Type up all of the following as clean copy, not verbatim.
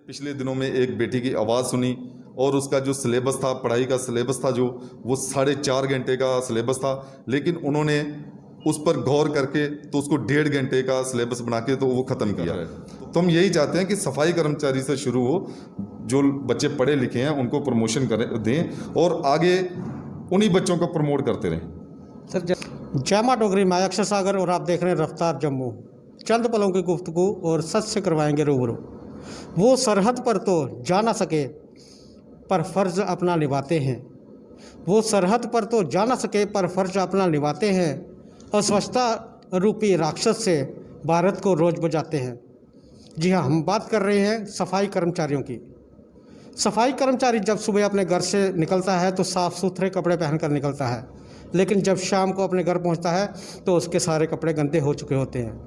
पिछले दिनों में एक बेटी की आवाज़ सुनी और उसका जो सिलेबस था, पढ़ाई का सिलेबस था, जो वो 4.5 घंटे का सिलेबस था, लेकिन उन्होंने उस पर गौर करके तो उसको 1.5 घंटे का सिलेबस बना के तो वो ख़त्म किया है। तो हम यही चाहते हैं कि सफाई कर्मचारी से शुरू हो, जो बच्चे पढ़े लिखे हैं उनको प्रमोशन करें दें और आगे उन्हीं बच्चों को प्रमोट करते रहें। सर, जय मां डोगरी, मैं अक्षर सागर और आप देख रहे हैं रफ्तार जम्मू। चंद पलों की गुफ्तगू और सच से करवाएंगे रूबरू। वो सरहद पर तो जा ना सके पर फ़र्ज़ अपना निभाते हैं। वो सरहद पर तो जा ना सके पर फ़र्ज़ अपना निभाते हैं। अस्वच्छता रूपी राक्षस से भारत को रोज बजाते हैं। जी हाँ, हम बात कर रहे हैं सफाई कर्मचारियों की। सफाई कर्मचारी जब सुबह अपने घर से निकलता है तो साफ़ सुथरे कपड़े पहनकर निकलता है, लेकिन जब शाम को अपने घर पहुंचता है तो उसके सारे कपड़े गंदे हो चुके होते हैं,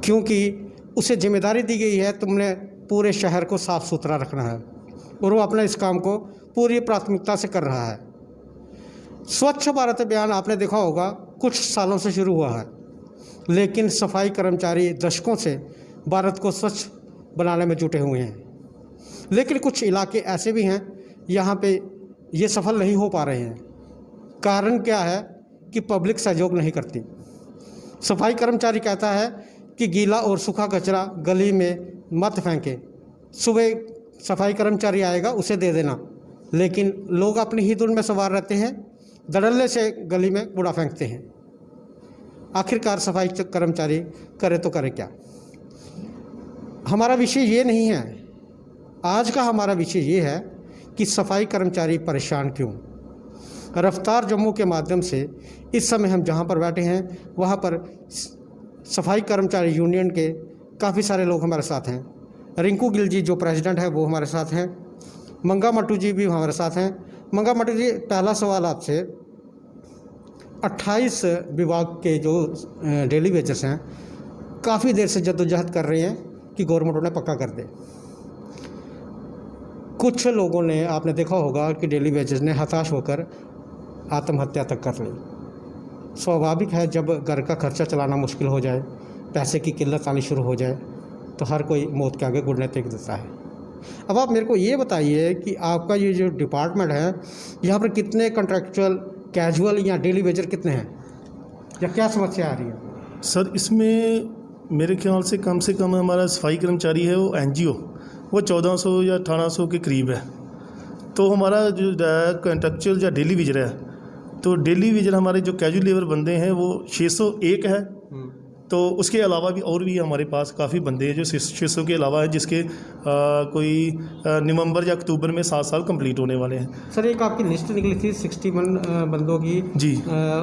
क्योंकि उसे जिम्मेदारी दी गई है तुमने पूरे शहर को साफ़ सुथरा रखना है, और वो अपने इस काम को पूरी प्राथमिकता से कर रहा है। स्वच्छ भारत अभियान आपने देखा होगा कुछ सालों से शुरू हुआ है, लेकिन सफाई कर्मचारी दशकों से भारत को स्वच्छ बनाने में जुटे हुए हैं। लेकिन कुछ इलाके ऐसे भी हैं यहाँ पे ये सफल नहीं हो पा रहे हैं। कारण क्या है कि पब्लिक सहयोग नहीं करती। सफाई कर्मचारी कहता है कि गीला और सूखा कचरा गली में मत फेंके, सुबह सफाई कर्मचारी आएगा उसे दे देना, लेकिन लोग अपनी ही धुन में सवार रहते हैं, धड़ल्ले से गली में कूड़ा फेंकते हैं। आखिरकार सफाई कर्मचारी करे तो करे क्या। हमारा विषय ये नहीं है, आज का हमारा विषय ये है कि सफाई कर्मचारी परेशान क्यों। रफ्तार जम्मू के माध्यम से इस समय हम जहाँ पर बैठे हैं वहाँ पर सफाई कर्मचारी यूनियन के काफ़ी सारे लोग हमारे साथ हैं। रिंकू गिल जी जो प्रेसिडेंट है वो हमारे साथ हैं, मंगा मट्टू जी भी हमारे साथ हैं। मंगा मट्टू जी, पहला सवाल आपसे, 28 विभाग के जो डेली वेजेस हैं काफ़ी देर से जद्दोजहद कर रहे हैं कि गवर्नमेंट उन्हें पक्का कर दे। कुछ लोगों ने, आपने देखा होगा कि डेली वेजेस ने हताश होकर आत्महत्या तक कर ली। स्वाभाविक है, जब घर का खर्चा चलाना मुश्किल हो जाए, पैसे की किल्लत आनी शुरू हो जाए तो हर कोई मौत के आगे घुटने टेक देता है। अब आप मेरे को ये बताइए कि आपका ये जो डिपार्टमेंट है यहाँ पर कितने कॉन्ट्रैक्चुअल, कैजुअल या डेली वेजर कितने हैं, या क्या समस्या आ रही है? सर, इसमें मेरे ख्याल से कम हमारा सफाई कर्मचारी है वो एनजीओ वो 1400 या 1800 के करीब है। तो हमारा जो कॉन्ट्रैक्चुअल या डेली वेजर है, तो डेली वेजर हमारे जो कैजुअल लेबर बंदे हैं वो 601 है। तो उसके अलावा भी और भी हमारे पास काफ़ी बंदे हैं जो 600 के अलावा है, जिसके कोई नवंबर या अक्टूबर में 7 साल कंप्लीट होने वाले हैं। सर, एक आपकी लिस्ट निकली थी 61 बंदों की जी,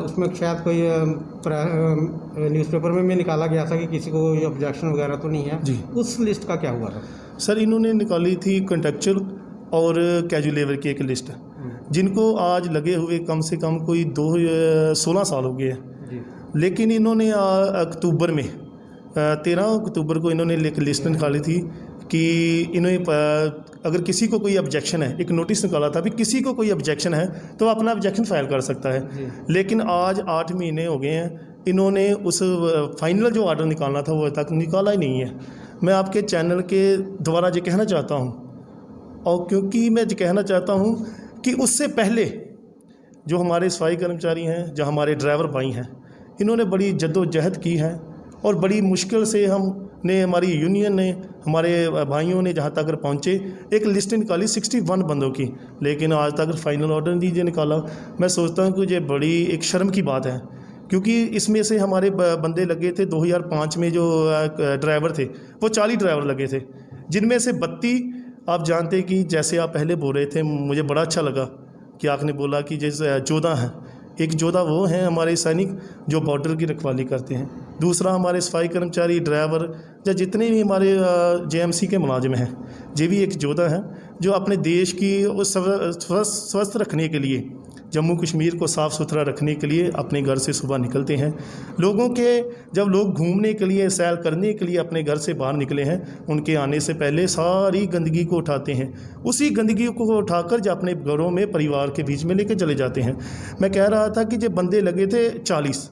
उसमें शायद कोई न्यूज़पेपर में निकाला गया था कि किसी को कोई ऑब्जेक्शन वगैरह तो नहीं है जी। उस लिस्ट का क्या हुआ था? सर, इन्होंने निकाली थी कॉन्ट्रैक्चुअल और कैजुअल लेबर की एक लिस्ट, जिनको आज लगे हुए कम से कम कोई 16 साल हो गए हैं। लेकिन इन्होंने अक्टूबर में 13 अक्टूबर को इन्होंने एक लिस्ट निकाली थी कि इन्हें अगर किसी को कोई ऑब्जेक्शन है, एक नोटिस निकाला था भी किसी को कोई ऑब्जेक्शन है तो अपना ऑब्जेक्शन फाइल कर सकता है। लेकिन आज 8 महीने हो गए हैं, इन्होंने उस फाइनल जो ऑर्डर निकालना था वो अभी तक निकाला ही नहीं है। मैं आपके चैनल के द्वारा ये कहना चाहता हूँ, और क्योंकि मैं ये कहना चाहता हूँ कि उससे पहले जो हमारे सफाई कर्मचारी हैं, जो हमारे ड्राइवर भाई हैं, इन्होंने बड़ी जद्दोजहद की है और बड़ी मुश्किल से हमने, हमारी यूनियन ने, हमारे भाइयों ने जहाँ तक पहुँचे, एक लिस्ट निकाली 61 बंदों की, लेकिन आज तक फाइनल ऑर्डर नहीं दीजिए निकाला। मैं सोचता हूँ कि ये बड़ी एक शर्म की बात है, क्योंकि इसमें से हमारे बंदे लगे थे 2005 में जो ड्राइवर थे वो 40 ड्राइवर लगे थे, जिनमें से 32 आप जानते कि जैसे आप पहले बोल रहे थे, मुझे बड़ा अच्छा लगा कि आपने बोला कि जैसे योद्धा हैं। एक योद्धा वो हैं हमारे सैनिक जो बॉर्डर की रखवाली करते हैं, दूसरा हमारे सफाई कर्मचारी, ड्राइवर या जितने भी हमारे जेएमसी के मुलाजिम हैं, ये भी एक योद्धा है जो अपने देश की स्वस्थ रखने के लिए, जम्मू कश्मीर को साफ़ सुथरा रखने के लिए अपने घर से सुबह निकलते हैं। लोगों के, जब लोग घूमने के लिए, सैर करने के लिए अपने घर से बाहर निकले हैं, उनके आने से पहले सारी गंदगी को उठाते हैं, उसी गंदगी को उठाकर जो अपने घरों में परिवार के बीच में लेके चले जाते हैं। मैं कह रहा था कि जो बंदे लगे थे 40,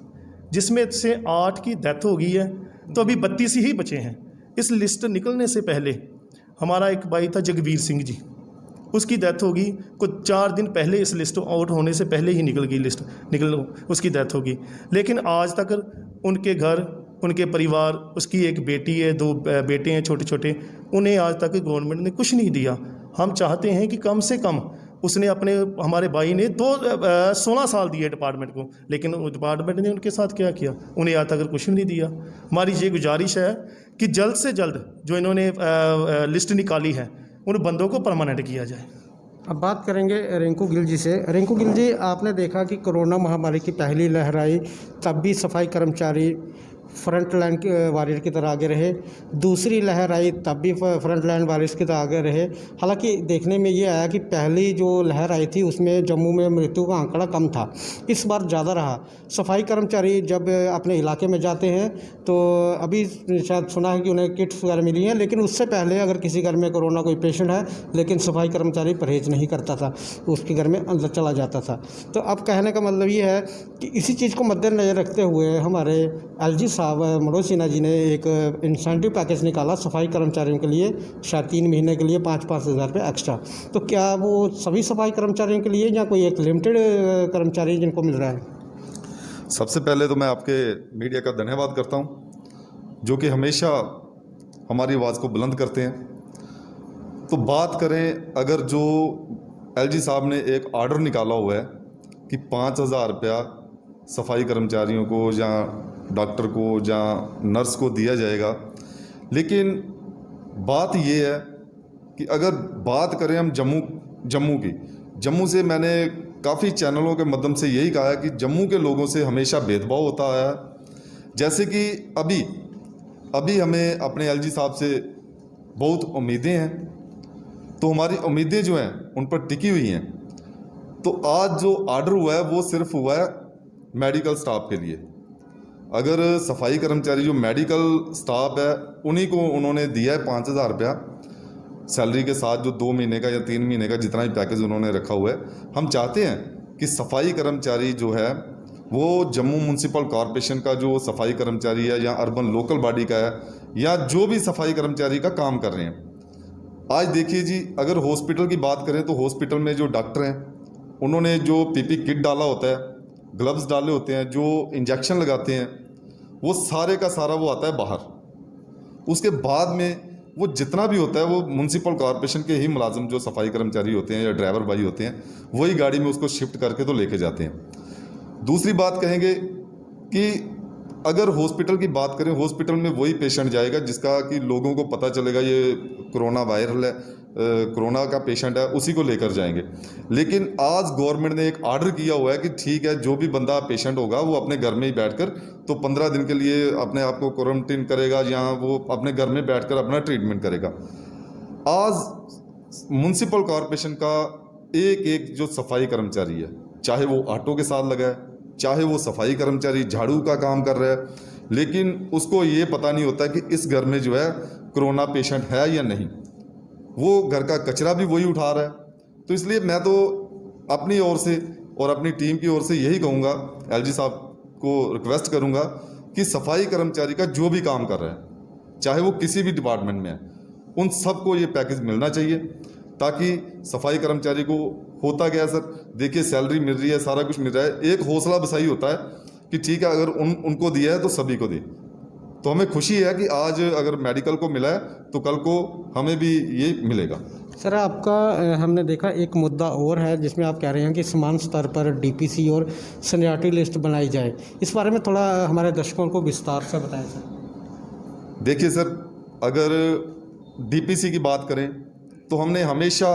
जिसमें से 8 की डेथ हो गई है, तो अभी 32 ही बचे हैं। इस लिस्ट निकलने से पहले हमारा एक भाई था जगवीर सिंह जी, उसकी डेथ होगी कुछ 4 दिन पहले, इस लिस्ट आउट होने से पहले ही निकल गई लिस्ट, उसकी डेथ होगी। लेकिन आज तक उनके घर, उनके परिवार, उसकी एक बेटी है, 2 बेटे हैं छोटे छोटे, उन्हें आज तक गवर्नमेंट ने कुछ नहीं दिया। हम चाहते हैं कि कम से कम उसने हमारे भाई ने 16 साल दिए डिपार्टमेंट को, लेकिन डिपार्टमेंट ने उनके साथ क्या किया, उन्हें आज तक कुछ नहीं दिया। हमारी ये गुजारिश है कि जल्द से जल्द जो इन्होंने लिस्ट निकाली है उन बंदों को परमानेंट किया जाए। अब बात करेंगे रिंकू गिल जी से। रिंकू गिल जी, आपने देखा कि कोरोना महामारी की पहली लहर आई, तब भी सफाई कर्मचारी फ्रंट लाइन वॉरियर की तरह आगे रहे। दूसरी लहर आई, तब भी फ्रंट लाइन वॉरियर्स की तरह आगे रहे। हालांकि देखने में ये आया कि पहली जो लहर आई थी उसमें जम्मू में मृत्यु का आंकड़ा कम था, इस बार ज़्यादा रहा। सफाई कर्मचारी जब अपने इलाके में जाते हैं तो अभी शायद सुना है कि उन्हें किट्स वगैरह मिली हैं, लेकिन उससे पहले अगर किसी घर में कोरोना कोई पेशेंट है लेकिन सफाई कर्मचारी परहेज़ नहीं करता था, उसके घर में अंदर चला जाता था। तो अब कहने का मतलब ये है कि इसी चीज़ को मद्देनज़र रखते हुए हमारे एलजी साहब मनोज सिन्हा जी ने एक इंसेंटिव पैकेज निकाला सफाई कर्मचारियों के लिए, शायद 3 महीने के लिए 5-5 हज़ार रुपये एक्स्ट्रा। तो क्या वो सभी सफाई कर्मचारियों के लिए या कोई एक लिमिटेड कर्मचारी जिनको मिल रहा है? सबसे पहले तो मैं आपके मीडिया का धन्यवाद करता हूं, जो कि हमेशा हमारी आवाज़ को बुलंद करते हैं। तो बात करें, अगर जो एलजी साहब ने एक ऑर्डर निकाला हुआ है कि 5,000 रुपया सफाई कर्मचारियों को या डॉक्टर को या नर्स को दिया जाएगा, लेकिन बात ये है कि अगर बात करें हम जम्मू से मैंने काफ़ी चैनलों के माध्यम से यही कहा है कि जम्मू के लोगों से हमेशा भेदभाव होता आया है। जैसे कि अभी हमें अपने एलजी साहब से बहुत उम्मीदें हैं, तो हमारी उम्मीदें जो हैं उन पर टिकी हुई हैं। तो आज जो ऑर्डर हुआ है वो सिर्फ हुआ है मेडिकल स्टाफ के लिए। अगर सफाई कर्मचारी जो मेडिकल स्टाफ है उन्हीं को उन्होंने दिया है 5,000 रुपया सैलरी के साथ, जो 2 महीने का या 3 महीने का जितना भी पैकेज उन्होंने रखा हुआ है। हम चाहते हैं कि सफाई कर्मचारी जो है वो जम्मू म्यूनसिपल कॉरपोरेशन का जो सफाई कर्मचारी है या अर्बन लोकल बॉडी का है या जो भी सफाई कर्मचारी का काम कर रहे हैं, आज देखिए जी, अगर हॉस्पिटल की बात करें तो हॉस्पिटल में जो डॉक्टर हैं उन्होंने जो पीपी किट डाला होता है, ग्लव्स डाले होते हैं, जो इंजेक्शन लगाते हैं, वो सारे का सारा वो आता है बाहर। उसके बाद में वो जितना भी होता है वो म्यूनसिपल कॉरपोरेशन के ही मुलाजिम जो सफाई कर्मचारी होते हैं या ड्राइवर भाई होते हैं वही गाड़ी में उसको शिफ्ट करके तो लेके जाते हैं। दूसरी बात कहेंगे कि अगर हॉस्पिटल की बात करें, हॉस्पिटल में वही पेशेंट जाएगा जिसका कि लोगों को पता चलेगा ये कोरोना वायरल है, कोरोना का पेशेंट है, उसी को लेकर जाएंगे। लेकिन आज गवर्नमेंट ने एक ऑर्डर किया हुआ है कि ठीक है, जो भी बंदा पेशेंट होगा वो अपने घर में ही बैठकर तो 15 दिन के लिए अपने आप को क्वारंटीन करेगा या वो अपने घर में बैठकर अपना ट्रीटमेंट करेगा। आज म्यूनसिपल कॉरपोरेशन का एक जो सफाई कर्मचारी है, चाहे वो ऑटो के साथ लगा है, चाहे वो सफाई कर्मचारी झाड़ू का काम कर रहा है, लेकिन उसको ये पता नहीं होता कि इस घर में जो है कोरोना पेशेंट है या नहीं। वो घर का कचरा भी वही उठा रहा है। तो इसलिए मैं तो अपनी ओर से और अपनी टीम की ओर से यही कहूँगा, एलजी साहब को रिक्वेस्ट करूँगा कि सफाई कर्मचारी का जो भी काम कर रहा है, चाहे वो किसी भी डिपार्टमेंट में है, उन सबको ये पैकेज मिलना चाहिए, ताकि सफाई कर्मचारी को होता क्या है सर, देखिए सैलरी मिल रही है, सारा कुछ मिल रहा है, एक हौसला बसाई होता है कि ठीक है, अगर उनको दिया है तो सभी को दे। तो हमें खुशी है कि आज अगर मेडिकल को मिला है तो कल को हमें भी ये मिलेगा। सर, आपका हमने देखा एक मुद्दा और है जिसमें आप कह रहे हैं कि समान स्तर पर डीपीसी और सीनियरिटी लिस्ट बनाई जाए। इस बारे में थोड़ा हमारे दर्शकों को विस्तार से बताएं सर। देखिए सर, अगर डीपीसी की बात करें तो हमने हमेशा,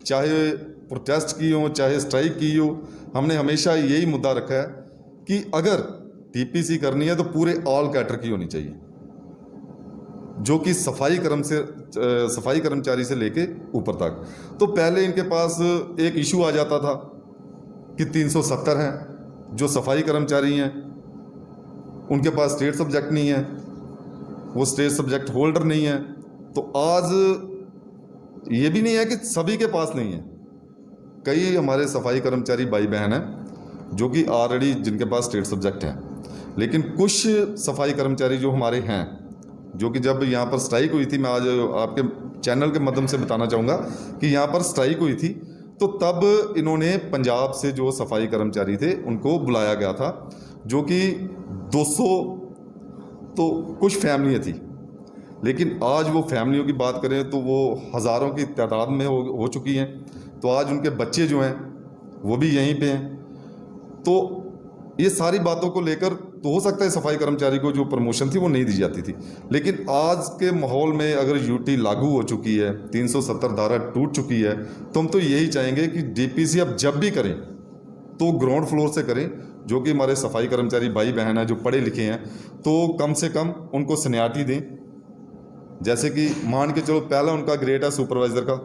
चाहे प्रोटेस्ट की हो चाहे स्ट्राइक की हो, हमने हमेशा यही मुद्दा रखा है कि अगर डीपीसी करनी है तो पूरे ऑल कैटर की होनी चाहिए, जो कि सफाई कर्मचारी से लेके ऊपर तक। तो पहले इनके पास एक इशू आ जाता था कि 370 हैं जो सफाई कर्मचारी हैं, उनके पास स्टेट सब्जेक्ट नहीं है, वो स्टेट सब्जेक्ट होल्डर नहीं है। तो आज ये भी नहीं है कि सभी के पास नहीं है, कई हमारे सफाई कर्मचारी भाई बहन हैं जो कि ऑलरेडी जिनके पास स्टेट सब्जेक्ट हैं, लेकिन कुछ सफाई कर्मचारी जो हमारे हैं जो कि जब यहाँ पर स्ट्राइक हुई थी, मैं आज आपके चैनल के माध्यम से बताना चाहूँगा कि यहाँ पर स्ट्राइक हुई थी, तो तब इन्होंने पंजाब से जो सफाई कर्मचारी थे उनको बुलाया गया था, जो कि 200 तो कुछ फैमिलियाँ थी, लेकिन आज वो फैमिलियों की बात करें तो वो हज़ारों की तादाद में हो चुकी हैं। तो आज उनके बच्चे जो हैं वो भी यहीं पे हैं। तो ये सारी बातों को लेकर तो हो सकता है सफाई कर्मचारी को जो प्रमोशन थी वो नहीं दी जाती थी, लेकिन आज के माहौल में अगर यूटी लागू हो चुकी है, 370 धारा टूट चुकी है, तो हम तो यही चाहेंगे कि डीपीसी अब जब भी करें तो ग्राउंड फ्लोर से करें। जो कि हमारे सफाई कर्मचारी भाई बहन हैं जो पढ़े लिखे हैं, तो कम से कम उनको सीनियरिटी दें। जैसे कि मान के चलो पहला उनका ग्रेड है सुपरवाइज़र का,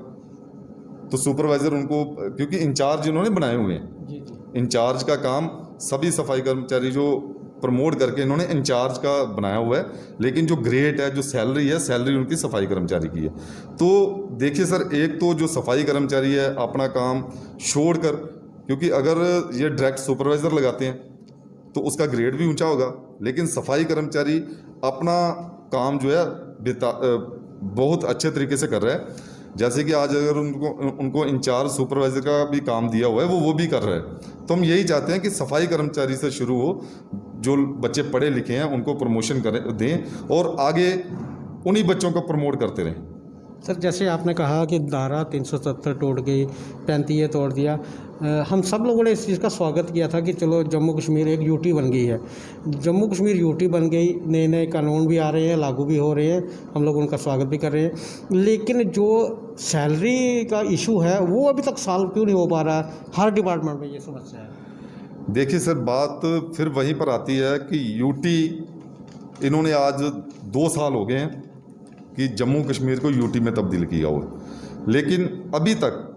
तो सुपरवाइज़र उनको, क्योंकि इंचार्ज इन्होंने बनाए हुए हैं, इंचार्ज का काम सभी सफाई कर्मचारी जो प्रमोट करके इन्होंने इंचार्ज का बनाया हुआ है, लेकिन जो ग्रेड है, जो सैलरी है, सैलरी उनकी सफाई कर्मचारी की है। तो देखिए सर, एक तो जो सफाई कर्मचारी है अपना काम छोड़कर, क्योंकि अगर ये डायरेक्ट सुपरवाइज़र लगाते हैं तो उसका ग्रेड भी ऊंचा होगा, लेकिन सफाई कर्मचारी अपना काम जो है बहुत अच्छे तरीके से कर रहा है। जैसे कि आज अगर उनको इंचार्ज सुपरवाइज़र का भी काम दिया हुआ है, वो भी कर रहा है। तो हम यही चाहते हैं कि सफाई कर्मचारी से शुरू हो, जो बच्चे पढ़े लिखे हैं उनको प्रमोशन करें, दें और आगे उन्हीं बच्चों को प्रमोट करते रहें। सर, जैसे आपने कहा कि धारा 370 टूट गई, 35 तोड़ दिया, हम सब लोगों ने इस चीज़ का स्वागत किया था कि चलो जम्मू कश्मीर एक यूटी बन गई है। जम्मू कश्मीर यूटी बन गई, नए नए कानून भी आ रहे हैं, लागू भी हो रहे हैं, हम लोग उनका स्वागत भी कर रहे हैं, लेकिन जो सैलरी का इशू है वो अभी तक सॉल्व क्यों नहीं हो पा रहा है? हर डिपार्टमेंट में ये समस्या है। देखिए सर, बात फिर वहीं पर आती है कि यूटी इन्होंने आज 2 साल हो गए हैं कि जम्मू कश्मीर को यूटी में तब्दील किया हो, लेकिन अभी तक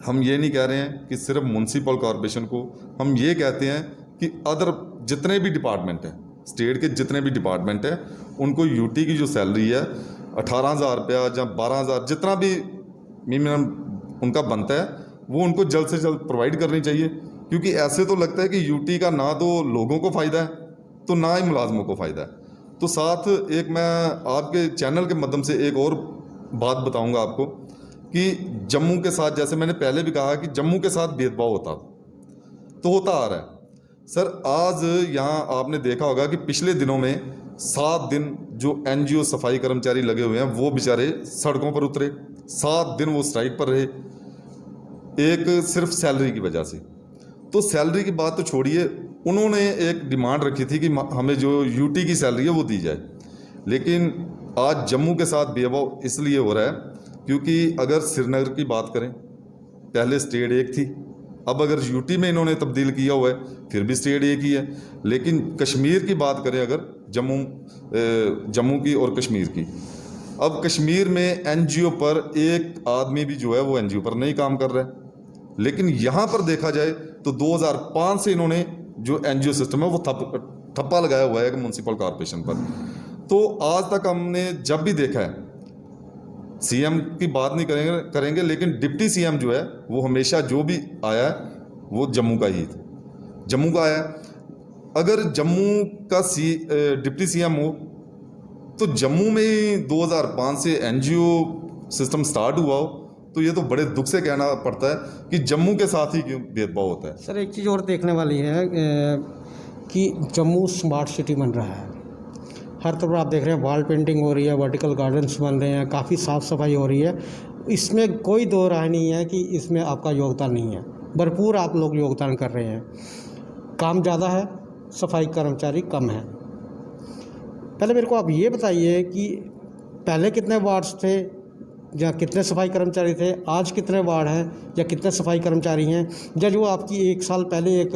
हम ये नहीं कह रहे हैं कि सिर्फ म्युनिसिपल कॉरपोरेशन को, हम ये कहते हैं कि अदर जितने भी डिपार्टमेंट हैं, स्टेट के जितने भी डिपार्टमेंट हैं, उनको यूटी की जो सैलरी है 18,000 रुपया या 12,000, जितना भी मिनिमम उनका बनता है, वो उनको जल्द से जल्द प्रोवाइड करनी चाहिए। क्योंकि ऐसे तो लगता है कि यूटी का ना तो लोगों को फ़ायदा है, तो ना ही मुलाजमों को फ़ायदा है। तो साथ एक मैं आपके चैनल के माध्यम से एक और बात बताऊंगा आपको कि जम्मू के साथ, जैसे मैंने पहले भी कहा कि जम्मू के साथ भेदभाव होता आ रहा है। सर, आज यहाँ आपने देखा होगा कि पिछले दिनों में 7 दिन जो एनजीओ सफाई कर्मचारी लगे हुए हैं वो बेचारे सड़कों पर उतरे, 7 दिन वो स्ट्राइक पर रहे, एक सिर्फ सैलरी की वजह से। तो सैलरी की बात तो छोड़िए, उन्होंने एक डिमांड रखी थी कि हमें जो यूटी की सैलरी है वो दी जाए, लेकिन आज जम्मू के साथ भेदभाव इसलिए हो रहा है क्योंकि अगर श्रीनगर की बात करें, पहले स्टेट एक थी, अब अगर यूटी में इन्होंने तब्दील किया हुआ है फिर भी स्टेट एक ही है। लेकिन कश्मीर की बात करें अगर, जम्मू की और कश्मीर की, अब कश्मीर में एनजीओ पर एक आदमी भी जो है वो एनजीओ पर नहीं काम कर रहा है, लेकिन यहाँ पर देखा जाए तो 2005 से इन्होंने जो एनजीओ सिस्टम है वो ठप्पा लगाया हुआ है म्युनिसिपल कॉरपोरेशन पर। तो आज तक हमने जब भी देखा है, सीएम की बात नहीं करेंगे, लेकिन डिप्टी सीएम जो है वो हमेशा जो भी आया है वो जम्मू का ही था, जम्मू का आया। अगर जम्मू का डिप्टी सीएम हो तो जम्मू में ही 2005 से एनजीओ सिस्टम स्टार्ट हुआ हो, तो ये तो बड़े दुख से कहना पड़ता है कि जम्मू के साथ ही क्यों भेदभाव होता है। सर, एक चीज़ और देखने वाली है कि जम्मू स्मार्ट सिटी बन रहा है, हर तरफ आप देख रहे हैं वॉल पेंटिंग हो रही है, वर्टिकल गार्डन्स बन रहे हैं, काफ़ी साफ़ सफाई हो रही है, इसमें कोई दो राय नहीं है कि इसमें आपका योगदान नहीं है, भरपूर आप लोग योगदान कर रहे हैं। काम ज़्यादा है, सफाई कर्मचारी कम है। पहले मेरे को आप ये बताइए कि पहले कितने वार्ड्स थे या कितने सफाई कर्मचारी थे, आज कितने वार्ड हैं या कितने सफाई कर्मचारी हैं, या जो आपकी 1 साल पहले एक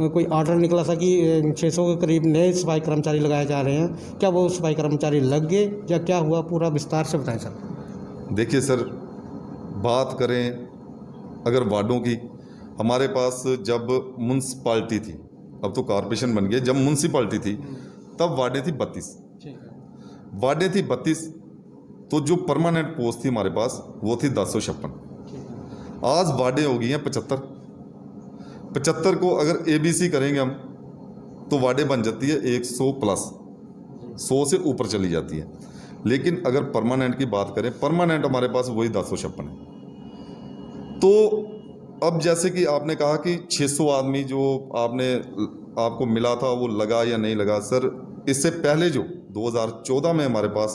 कोई ऑर्डर निकला था कि 600 के करीब नए सफाई कर्मचारी लगाए जा रहे हैं, क्या वो सफाई कर्मचारी लग गए या क्या हुआ, पूरा विस्तार से बताएं सर। देखिए सर, बात करें अगर वार्डों की, हमारे पास जब म्यूनसिपाल्टी थी, अब तो कॉरपोरेशन बन गई, जब म्यूनसिपाल्टी थी तब वार्डें थी 32, वार्डें थी 32, तो जो परमानेंट पोस्ट थी हमारे पास वो थी 1056। आज वार्डें हो गई हैं 75 को अगर एबीसी करेंगे हम तो वार्डें बन जाती है 100+। 100 से ऊपर चली जाती है। लेकिन अगर परमानेंट की बात करें, परमानेंट हमारे पास वही 1056 है। तो अब जैसे कि आपने कहा कि 600 आदमी जो आपको मिला था वो लगा या नहीं लगा, सर इससे पहले जो 2014 में हमारे पास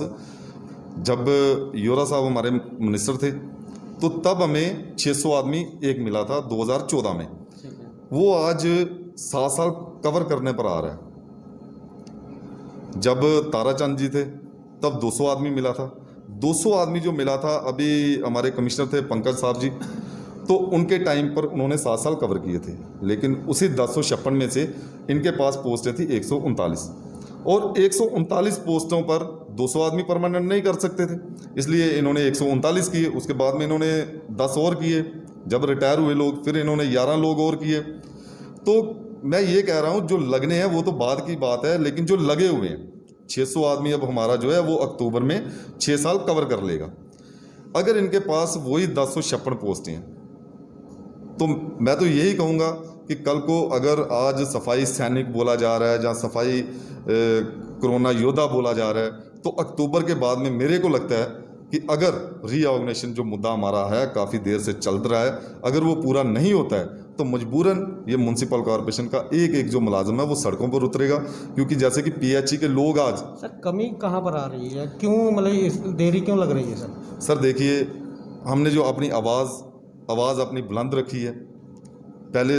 जब योरा साहब हमारे मिनिस्टर थे तो तब हमें 600 आदमी एक मिला था 2014 में। वो आज 7 साल कवर करने पर आ रहा है। जब ताराचंद जी थे तब 200 आदमी मिला था। 200 आदमी जो मिला था, अभी हमारे कमिश्नर थे पंकज साहब जी, तो उनके टाइम पर उन्होंने 7 साल कवर किए थे। लेकिन उसी 1056 में से इनके पास पोस्टें थी 139, और 139 पोस्टों पर 200 आदमी परमानेंट नहीं कर सकते थे, इसलिए इन्होंने 139 किए। उसके बाद में इन्होंने 10 और किए। जब रिटायर हुए लोग, फिर इन्होंने 11 लोग और किए। तो मैं ये कह रहा हूँ जो लगने हैं वो तो बाद की बात है, लेकिन जो लगे हुए हैं 600 आदमी अब हमारा जो है वो अक्टूबर में 6 साल कवर कर लेगा। अगर इनके पास वही 1056 पोस्टें हैं तो मैं तो यही कहूँगा कि कल को अगर आज सफाई सैनिक बोला जा रहा है, जहाँ सफाई कोरोना योद्धा बोला जा रहा है, तो अक्टूबर के बाद में मेरे को लगता है कि अगर रीऑर्गेनाइजेशन जो मुद्दा हमारा है काफ़ी देर से चल रहा है, अगर वो पूरा नहीं होता है तो मजबूरन ये म्यूनसिपल कॉरपोरेशन का एक जो मुलाजिम है वो सड़कों पर उतरेगा। क्योंकि जैसे कि पीएचई के लोग आज सर कमी कहाँ पर आ रही है, क्यों मतलब देरी क्यों लग रही है सर? सर देखिए, हमने जो अपनी आवाज़ अपनी बुलंद रखी है। पहले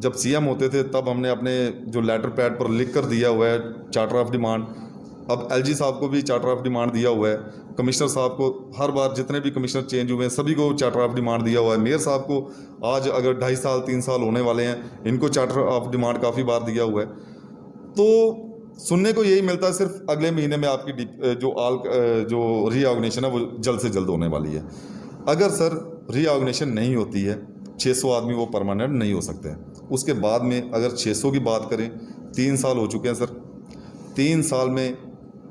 जब सीएम होते थे तब हमने अपने जो लेटर पैड पर लिख कर दिया हुआ है चार्टर ऑफ डिमांड, अब एलजी साहब को भी चार्टर ऑफ डिमांड दिया हुआ है, कमिश्नर साहब को हर बार जितने भी कमिश्नर चेंज हुए हैं सभी को चार्टर ऑफ डिमांड दिया हुआ है, मेयर साहब को आज अगर 2.5 साल 3 साल होने वाले हैं इनको चार्टर ऑफ डिमांड काफ़ी बार दिया हुआ है। तो सुनने को यही मिलता है सिर्फ अगले महीने में आपकी जो रीऑर्गेनाइजेशन है वो जल्द से जल्द होने वाली है। अगर सर रीऑर्गेनाइजेशन नहीं होती है 600 आदमी वो परमानेंट नहीं हो सकते हैं। उसके बाद में अगर 600 की बात करें, 3 साल हो चुके हैं सर। 3 साल में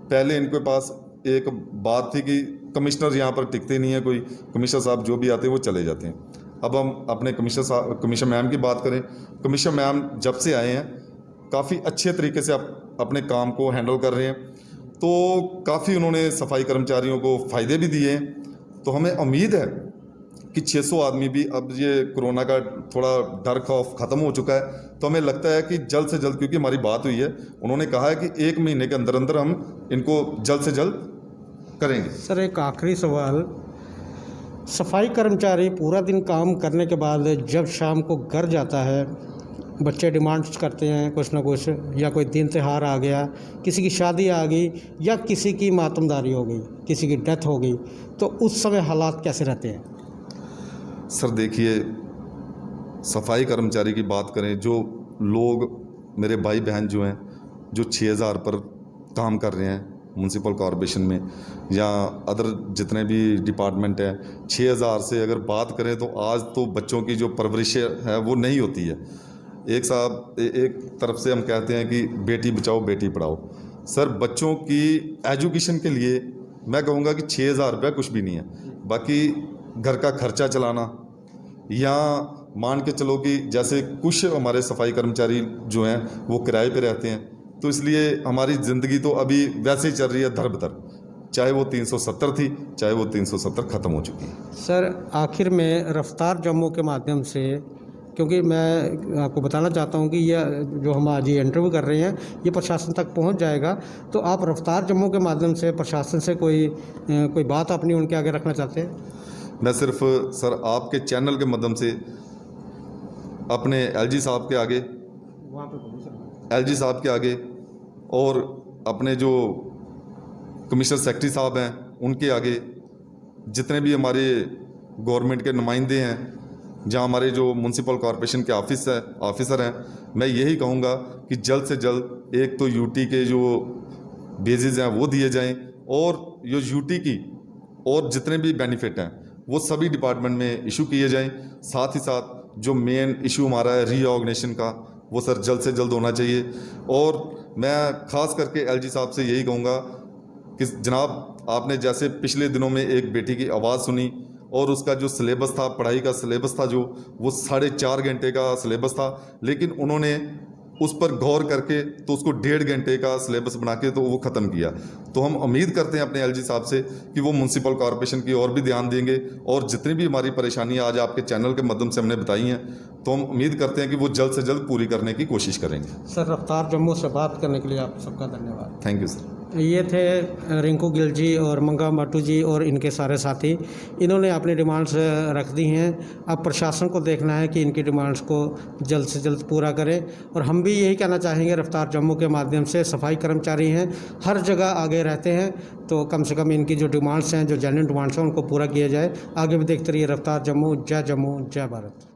पहले इनके पास एक बात थी कि कमिश्नर यहाँ पर टिकते नहीं है, कोई कमिश्नर साहब जो भी आते हैं वो चले जाते हैं। अब हम अपने कमिश्नर मैम की बात करें, कमिश्नर मैम जब से आए हैं काफ़ी अच्छे तरीके से अपने काम को हैंडल कर रहे हैं, तो काफ़ी उन्होंने सफाई कर्मचारियों को फ़ायदे भी दिए हैं। तो हमें उम्मीद है कि 600 आदमी भी, अब ये कोरोना का थोड़ा डर खौफ ख़त्म हो चुका है, तो हमें लगता है कि जल्द से जल्द, क्योंकि हमारी बात हुई है, उन्होंने कहा है कि 1 महीने के अंदर अंदर हम इनको जल्द से जल्द करेंगे। सर एक आखिरी सवाल, सफाई कर्मचारी पूरा दिन काम करने के बाद जब शाम को घर जाता है, बच्चे डिमांड्स करते हैं कुछ ना कुछ, या कोई दिन त्यौहार आ गया, किसी की शादी आ गई, या किसी की मातमदारी हो गई, किसी की डेथ हो गई, तो उस समय हालात कैसे रहते हैं? सर देखिए, सफाई कर्मचारी की बात करें, जो लोग मेरे भाई बहन जो हैं जो 6000 पर काम कर रहे हैं म्यूनसिपल कॉरपोरेशन में या अदर जितने भी डिपार्टमेंट हैं, 6000 से अगर बात करें तो आज तो बच्चों की जो परवरिश है वो नहीं होती है। एक तरफ से हम कहते हैं कि बेटी बचाओ बेटी पढ़ाओ। सर बच्चों की एजुकेशन के लिए मैं कहूँगा कि 6000 रुपये कुछ भी नहीं है। बाकी घर का खर्चा चलाना, या मान के चलो कि जैसे कुछ हमारे सफाई कर्मचारी जो हैं वो किराए पे रहते हैं, तो इसलिए हमारी ज़िंदगी तो अभी वैसे ही चल रही है दर बदर, चाहे वो 370 थी, चाहे वो 370 ख़त्म हो चुकी है। सर आखिर में रफ्तार जम्मू के माध्यम से, क्योंकि मैं आपको बताना चाहता हूं कि यह जो हम आज ये इंटरव्यू कर रहे हैं ये प्रशासन तक पहुंच जाएगा, तो आप रफ्तार जम्मू के माध्यम से प्रशासन से कोई बात अपनी उनके आगे रखना चाहते हैं? मैं सिर्फ सर आपके चैनल के माध्यम से अपने एलजी साहब के आगे, एलजी साहब के आगे, और अपने जो कमिश्नर सेक्रेटरी साहब हैं उनके आगे, जितने भी हमारे गवर्नमेंट के नुमाइंदे हैं, जहां हमारे जो म्यूनसिपल कॉरपोरेशन के ऑफिसर हैं, मैं यही कहूँगा कि जल्द से जल्द एक तो यूटी के जो बेसिस हैं वो दिए जाएं, और जो यूटी की और जितने भी बेनिफिट हैं वो सभी डिपार्टमेंट में इशू किए जाएं। साथ ही साथ जो मेन इशू हमारा है रीऑर्गेनाइजेशन का, वो सर जल्द से जल्द होना चाहिए। और मैं ख़ास करके एलजी साहब से यही कहूँगा कि जनाब, आपने जैसे पिछले दिनों में एक बेटी की आवाज़ सुनी और उसका जो सिलेबस था, पढ़ाई का सिलेबस था, जो वो 4.5 घंटे का सिलेबस था, लेकिन उन्होंने उस पर गौर करके तो उसको 1.5 घंटे का सिलेबस बना के तो वो ख़त्म किया। तो हम उम्मीद करते हैं अपने एलजी साहब से कि वो म्यूनसिपल कॉरपोरेशन की और भी ध्यान देंगे, और जितनी भी हमारी परेशानियाँ आज आपके चैनल के माध्यम से हमने बताई हैं, तो हम उम्मीद करते हैं कि वो जल्द से जल्द पूरी करने की कोशिश करेंगे। सर, रफ्तार जम्मू से बात करने के लिए आप सबका धन्यवाद। Thank you sir. ये थे रिंकू गिल जी और मंगा माटू जी और इनके सारे साथी। इन्होंने अपनी डिमांड्स रख दी हैं। अब प्रशासन को देखना है कि इनकी डिमांड्स को जल्द से जल्द पूरा करें। और हम भी यही कहना चाहेंगे, रफ्तार जम्मू के माध्यम से सफाई कर्मचारी हैं, हर जगह आगे रहते हैं, तो कम से कम इनकी जो डिमांड्स हैं, जो जेन्युइन डिमांड्स हैं, उनको पूरा किया जाए। आगे भी देखते रहिए रफ्तार जम्मू। जय भारत।